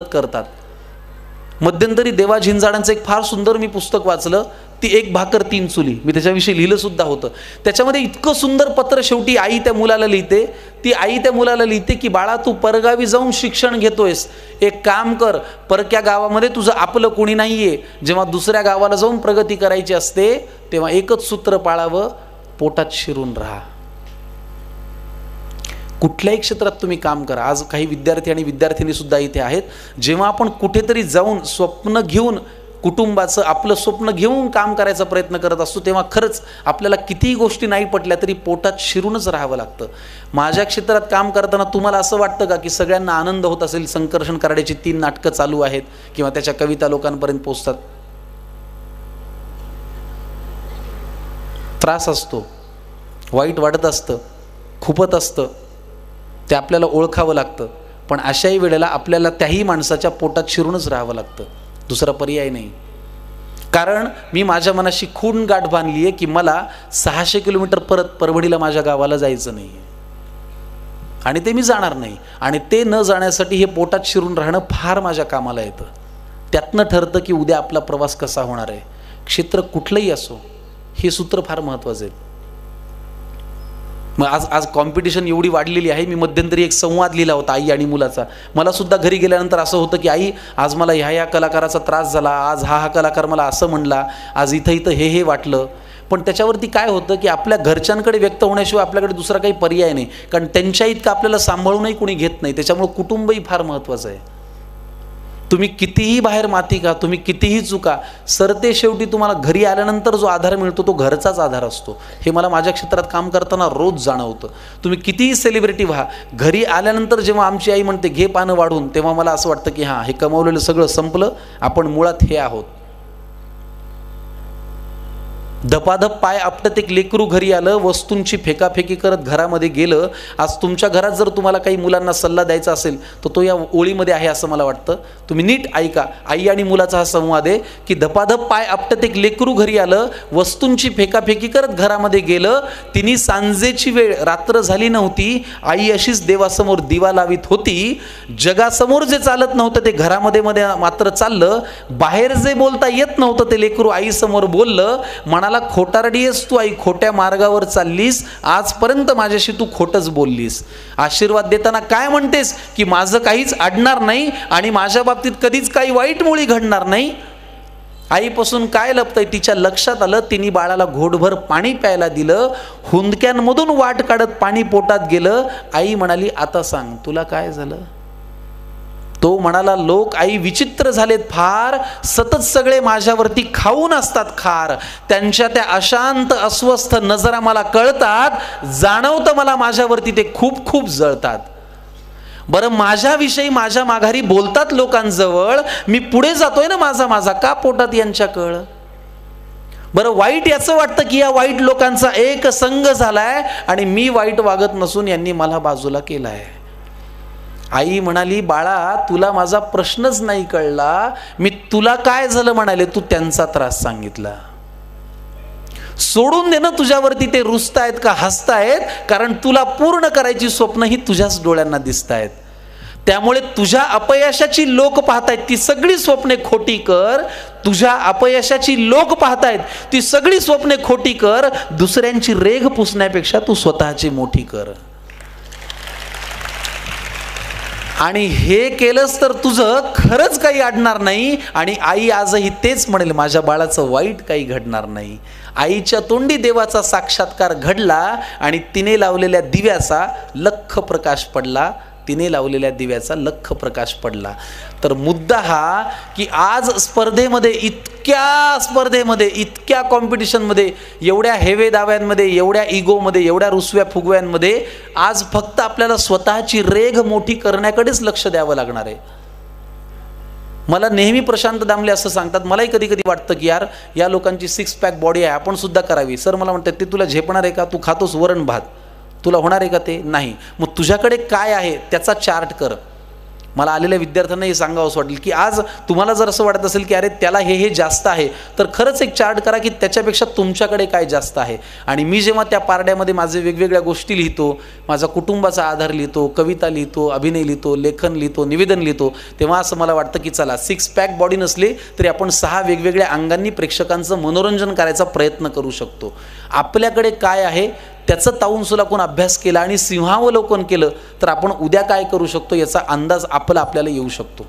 करतात. मध्यंतरी देवा झिंजाडांचं एक फार सुंदर मी पुस्तक वाचलं, ती एक भाकर तीन चुली, मी त्याच्याविषयी लिहिलं सुद्धा होतं. त्याच्यामध्ये इतकं सुंदर पत्र शेवटी आई त्या मुलाला लिहिते. ती आई त्या मुलाला लिहिते की बाळा, तू परगावी जाऊन शिक्षण घेतोयस, एक काम कर, परक्या गावामध्ये तुझं आपलं कोणी नाहीये. जेव्हा दुसऱ्या गावाला जाऊन प्रगती करायची असते तेव्हा एकच सूत्र पाळावं, पोटात शिरून राहा. कुठल्याही क्षेत्रात तुम्ही काम करा. आज काही विद्यार्थी आणि विद्यार्थिनी सुद्धा इथे आहेत. जेव्हा आपण कुठेतरी जाऊन स्वप्न घेऊन, कुटुंबाचं आपलं स्वप्न घेऊन काम करायचा प्रयत्न करत असतो, तेव्हा खरंच आपल्याला कितीही गोष्टी नाही पटल्या तरी पोटात शिरूनच राहावं लागतं. माझ्या क्षेत्रात काम करताना तुम्हाला असं वाटतं का की सगळ्यांना आनंद होत असेल? संकर्षण कराड्याची 3 नाटकं चालू आहेत किंवा त्याच्या कविता लोकांपर्यंत पोहोचतात. त्रास असतो, वाईट वाटत असतं, खूपच असतं, ते आपल्याला ओळखावं लागतं. पण अशाही वेळेला आपल्याला त्याही माणसाच्या पोटात शिरूनच राहावं लागतं, दुसरा पर्याय नाही. कारण मी माझ्या मनाशी खून गाठ बांधली आहे की मला 600 किलोमीटर परत परभणीला माझ्या गावाला जायचं नाही आणि ते मी जाणार नाही. आणि ते न जाण्यासाठी हे पोटात शिरून राहणं फार माझ्या कामाला येतं. त्यातनं ठरतं की उद्या आपला प्रवास कसा होणार आहे. क्षेत्र कुठलंही असो, हे सूत्र फार महत्त्वाचं आहे. मग आज कॉम्पिटिशन एवढी वाढलेली आहे. मी मध्यंतरी एक संवाद लिहिला होता आई आणि मुलाचा. मला सुद्धा घरी गेल्यानंतर असं होतं की आई, आज मला ह्या कलाकाराचा त्रास झाला, आज हा कलाकार मला असं म्हणला, आज इथं हे वाटलं. पण त्याच्यावरती काय होतं की आपल्या घरच्यांकडे व्यक्त होण्याशिवाय आपल्याकडे दुसरा काही पर्याय नाही. कारण त्यांच्या इतकं आपल्याला सांभाळूनही कोणी घेत नाही. त्याच्यामुळे कुटुंबही फार महत्त्वाचं आहे. तुम्ही कितीही बाहेर माती का, तुम्ही कितीही चुका, सरते शेवटी तुम्हाला घरी आल्यानंतर जो आधार मिळतो तो घरचाच आधार असतो. हे मला माझ्या क्षेत्रात काम करताना रोज जाणवतं. तुम्ही कितीही सेलिब्रिटी व्हा, घरी आल्यानंतर जेव्हा आमची आई म्हणते घे पानं वाढून, तेव्हा मला असं वाटतं की हां, हे कमावलेलं सगळं संपलं, आपण मुळात हे आहोत. धपाधप पाय आपटत एक लेकरू घरी आलं, वस्तूंची फेकाफेकी करत घरामध्ये गेलं. आज तुमच्या घरात जर तुम्हाला काही मुलांना सल्ला द्यायचा असेल तर तो या ओळीमध्ये आहे असं मला वाटतं. तुम्ही नीट ऐका. आई आणि मुलाचा हा संवाद आहे की धपाधप पाय आपटत एक लेकरू घरी आलं, वस्तूंची फेकाफेकी करत घरामध्ये गेलं. तिने सांजेची वेळ, रात्र झाली नव्हती, आई अशीच देवासमोर दिवा लावित होती. जगासमोर जे चालत नव्हतं ते घरामध्ये मात्र चाललं. बाहेर जे बोलता येत नव्हतं ते लेकरू आईसमोर बोललं. म्हणाला, खोटारडी आहेस तू आई, खोट्या मार्गावर चाललीस, आजपर्यंत माझ्याशी तू खोटच बोललीस. आशीर्वाद देताना काय म्हणतेस की माझं काहीच अडणार नाही आणि माझ्या बाबतीत कधीच काही वाईट मुळी घडणार नाही. आईपासून काय लपतंय? तिच्या लक्षात आलं. तिने बाळाला घोटभर पाणी प्यायला दिलं. हुंदक्यांमधून वाट काढत पाणी पोटात गेलं. आई म्हणाली, आता सांग तुला काय झालं? तो म्हणाला, लोक आई विचित्र झालेत फार, सतत सगळे माझ्यावरती खाऊन असतात खार. त्यांच्या त्या अशांत अस्वस्थ नजरा मला कळतात, जाणवतं मला माझ्यावरती ते खूप खूप जळतात. बरं, माझ्याविषयी माझ्या माघारी बोलतात लोकांजवळ, मी पुढे जातोय ना माझा का पोटात यांच्या कळ? बरं, वाईट याचं वाटतं की या वाईट लोकांचा एक संघ झालाय आणि मी वाईट वागत नसून यांनी मला बाजूला केलाय. आई म्हणाली, बाळा तुला माझा प्रश्नच नाही कळला. मी तुला काय झालं म्हणाले, तू त्यांचा त्रास सांगितला. सोडून दे ना, तुझ्यावरती ते रुसतायत का हसतायत, कारण तुला पूर्ण करायची स्वप्न ही तुझ्याच डोळ्यांना दिसतायत. त्यामुळे तुझ्या अपयशाची लोक पाहतायत, ती सगळी स्वप्ने खोटी कर. तुझ्या अपयशाची लोक पाहतायत, ती सगळी स्वप्ने खोटी कर. दुसऱ्यांची रेघ पुसण्यापेक्षा तू स्वतःची मोठी कर. आणि हे केलंस तर तुझं खरंच काही अडणार नाही. आणि आई आजही तेच म्हणेल, माझ्या बाळाचं वाईट काही घडणार नाही. आईच्या तोंडी देवाचा साक्षात्कार घडला आणि तिने लावलेल्या दिव्याचा लख प्रकाश पडला. तिने लावलेल्या दिव्याचा लख प्रकाश पडला. तर मुद्दा हा की आज स्पर्धेमध्ये, इतक्या कॉम्पिटिशनमध्ये, एवढ्या हेवे दाव्यांमध्ये, एवढ्या इगोमध्ये, एवढ्या रुसव्या फुगव्यांमध्ये आज फक्त आपल्याला स्वतःची रेघ मोठी करण्याकडेच लक्ष द्यावं लागणार आहे. मला नेहमी प्रशांत दामले असं सांगतात, मलाही कधी कधी वाटतं की यार, या लोकांची 6 पॅक बॉडी आहे, आपण सुद्धा करावी. सर मला म्हणतात, ते तुला झेपणार आहे का? तू खातोस वरण भात, तुला होणार आहे का ते? नाही. मग तुझ्याकडे काय आहे त्याचा चार्ट कर. मला आलेल्या विद्यार्थ्यांना हे सांगावं असं वाटेल की आज तुम्हाला जर असं वाटत असेल की अरे त्याला हे जास्त आहे, तर खरंच एक चार्ट करा की त्याच्यापेक्षा तुमच्याकडे काय जास्त आहे. आणि मी जेव्हा त्या पारड्यामध्ये माझे वेगवेगळ्या गोष्टी लिहितो, माझा कुटुंबाचा आधार लिहितो, कविता लिहितो, अभिनय लिहितो, लेखन लिहितो, निवेदन लिहितो, तेव्हा असं मला वाटतं की चला 6 पॅक बॉडी नसली तरी आपण 6 वेगवेगळ्या अंगांनी प्रेक्षकांचं मनोरंजन करायचा प्रयत्न करू शकतो. आपल्याकडे काय आहे त्याचं ताऊन सुलाखून अभ्यास केला आणि सिंहावलोकन केलं तर आपण उद्या काय करू शकतो याचा अंदाज आपल्याला येऊ शकतो.